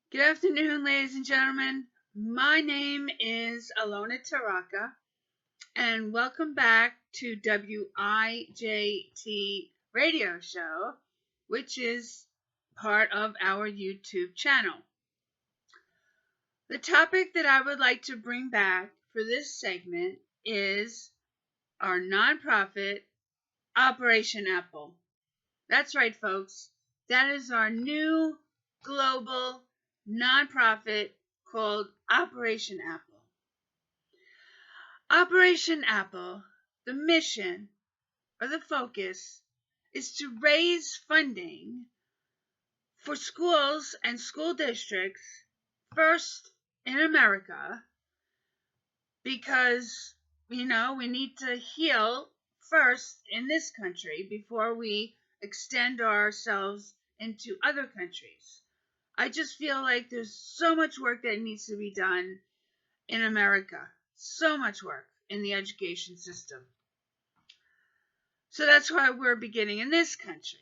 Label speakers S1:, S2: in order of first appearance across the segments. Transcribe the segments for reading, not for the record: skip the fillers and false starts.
S1: Good afternoon, ladies and gentlemen. My name is Alona Taraka, and welcome back to WIJT radio show, which is part of our YouTube channel. The topic that I would like to bring back for this segment is our nonprofit, Operation Apple. That's right, folks. That is our new global nonprofit called Operation Apple. Operation Apple, the mission or the focus is to raise funding for schools and school districts first in America because, we need to heal first in this country before we extend ourselves into other countries. I just feel like there's so much work that needs to be done in America. So much work in the education system. So that's why we're beginning in this country.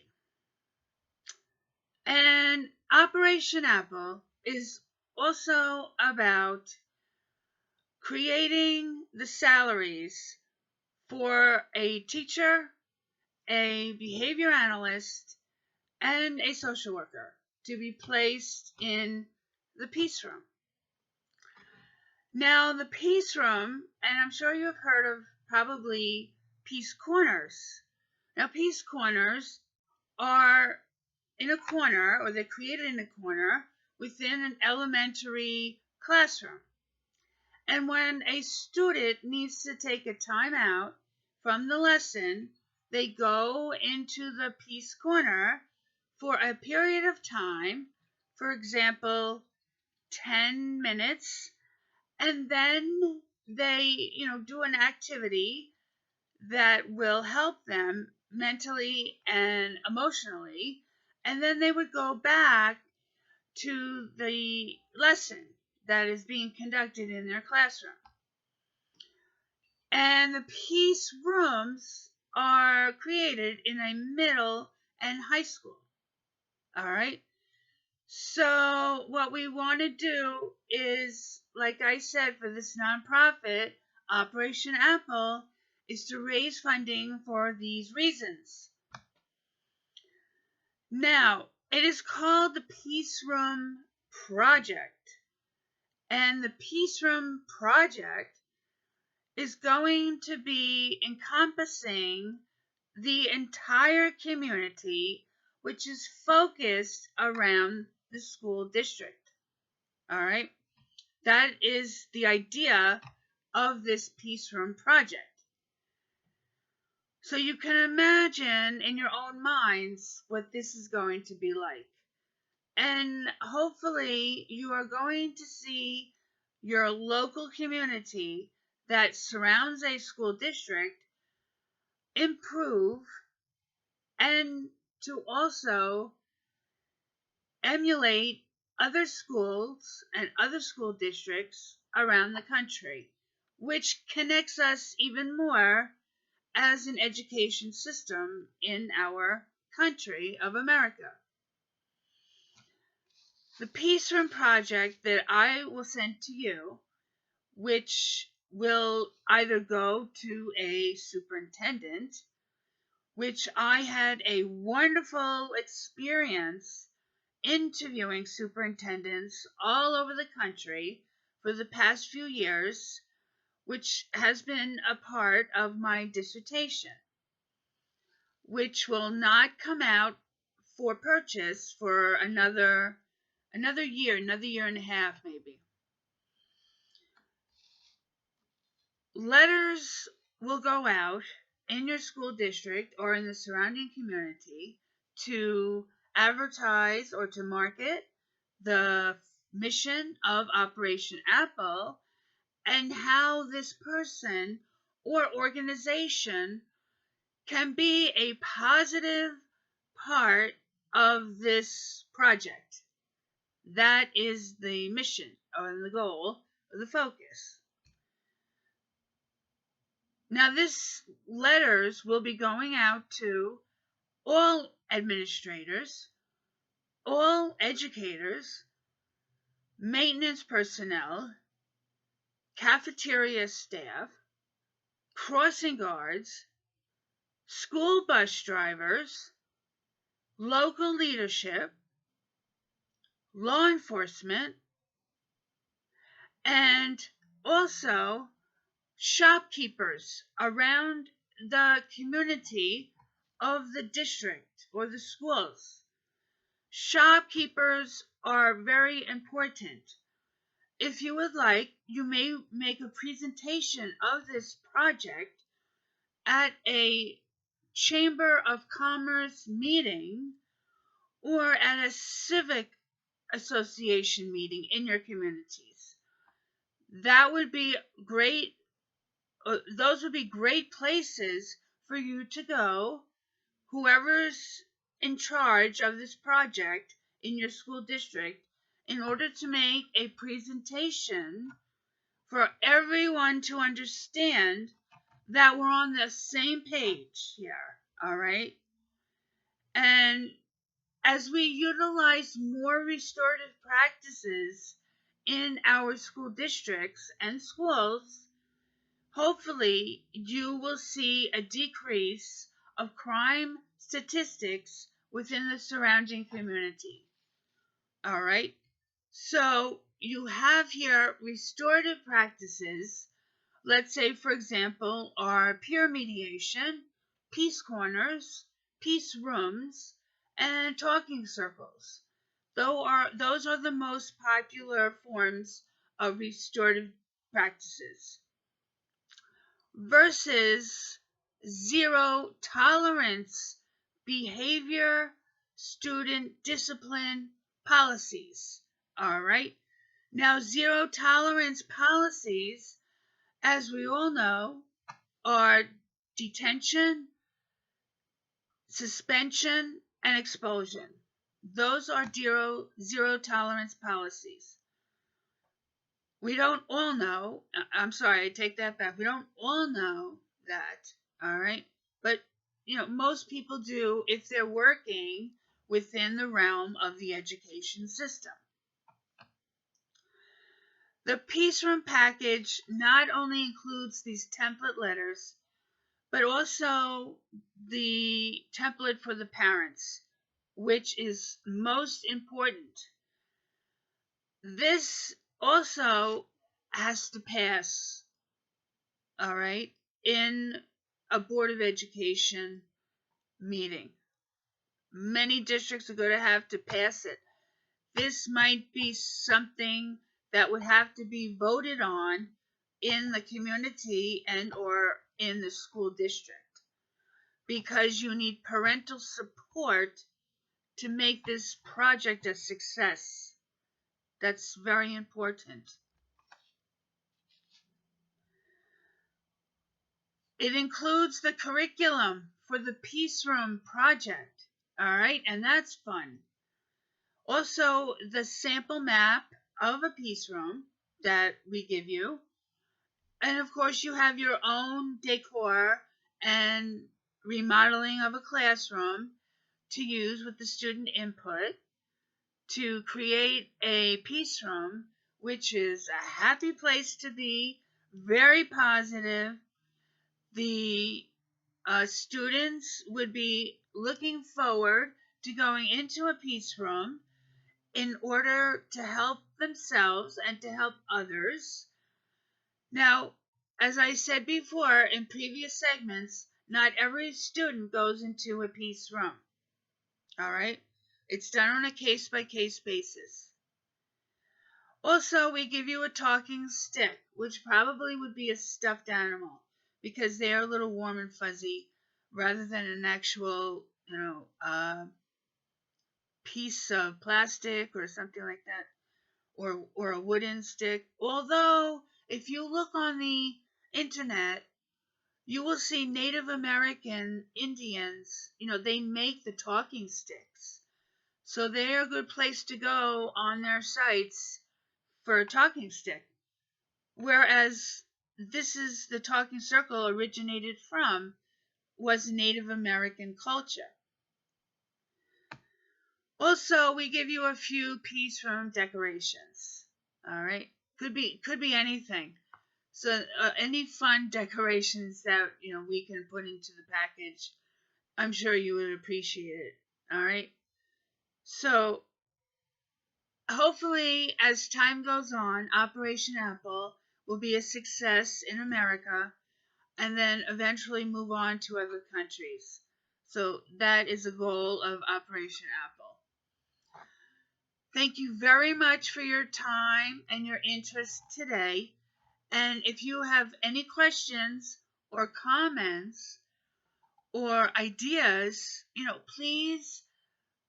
S1: And Operation Apple is also about creating the salaries for a teacher, a behavior analyst, and a social worker to be placed in the Peace Room. Now, the Peace Room, and I'm sure you've heard of probably Peace Corners. Now, Peace Corners are in a corner, or they're created in a corner within an elementary classroom. And when a student needs to take a time out from the lesson, they go into the Peace Corner for a period of time, for example, 10 minutes, and then they, do an activity that will help them mentally and emotionally, and then they would go back to the lesson that is being conducted in their classroom. And the peace rooms are created in a middle and high school. All right. So what we want to do is, like I said, for this nonprofit, Operation Apple, is to raise funding for these reasons. Now, it is called the Peace Room Project. And the Peace Room Project is going to be encompassing the entire community, which is focused around the school district. All right? That is the idea of this Peace Room Project. So you can imagine in your own minds what this is going to be like. And hopefully you are going to see your local community that surrounds a school district improve, and to also emulate other schools and other school districts around the country, which connects us even more as an education system in our country of America. The Peace Room Project that I will send to you, which will either go to a superintendent, which I had a wonderful experience interviewing superintendents all over the country for the past few years, which has been a part of my dissertation, which will not come out for purchase for another year and a half maybe. Letters will go out in your school district or in the surrounding community to advertise or to market the mission of Operation Apple and how this person or organization can be a positive part of this project. That is the mission or the goal or the focus. Now, this letters will be going out to all administrators, all educators, maintenance personnel, cafeteria staff, crossing guards, school bus drivers, local leadership, law enforcement, and also shopkeepers around the community of the district or the schools. Shopkeepers are very important. If you would like, you may make a presentation of this project at a Chamber of Commerce meeting or at a civic association meeting in your communities. That would be great. Those would be great places for you to go. Whoever's in charge of this project in your school district, in order to make a presentation for everyone to understand that we're on the same page here, all right? And as we utilize more restorative practices in our school districts and schools, hopefully you will see a decrease of crime statistics within the surrounding community. All right? So you have here restorative practices. Let's say, for example, our peer mediation, peace corners, peace rooms, and talking circles. Those are the most popular forms of restorative practices. Versus zero tolerance behavior student discipline policies. All right. Now, zero tolerance policies, as we all know, are detention, suspension, and expulsion. Those are zero tolerance policies. We don't all know, I'm sorry, I take that back. We don't all know that, all right? But, most people do if they're working within the realm of the education system. The Peace Room package not only includes these template letters, but also the template for the parents, which is most important. This also has to pass, all right, in a Board of Education meeting. Many districts are going to have to pass it. This might be something that would have to be voted on in the community and or in the school district, because you need parental support to make this project a success. That's very important. It includes the curriculum for the Peace Room project, all right, and that's fun. Also, the sample map of a Peace Room that we give you. And of course, you have your own decor and remodeling of a classroom to use with the student input to create a Peace Room, which is a happy place to be, very positive. The students would be looking forward to going into a Peace Room in order to help themselves and to help others. Now, as I said before in previous segments, not every student goes into a Peace Room. All right? It's done on a case-by-case basis. Also, we give you a talking stick, which probably would be a stuffed animal, because they are a little warm and fuzzy, rather than an actual, piece of plastic or something like that, or a wooden stick. Although, if you look on the internet, you will see Native American Indians, they make the talking sticks. So they're a good place to go on their sites for a talking stick. Whereas this is the talking circle originated from was Native American culture. Also, we give you a few Peace Room decorations. All right. Could be anything. So any fun decorations that we can put into the package, I'm sure you would appreciate it. All right. So hopefully, as time goes on, Operation Apple will be a success in America and then eventually move on to other countries. So that is the goal of Operation Apple. Thank you very much for your time and your interest today. And if you have any questions or comments or ideas, please,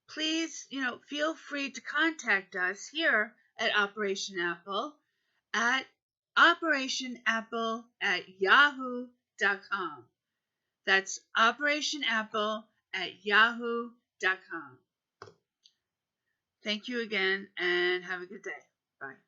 S1: feel free to contact us here at Operation Apple at operationapple@yahoo.com. That's operationapple@yahoo.com. Thank you again and have a good day. Bye.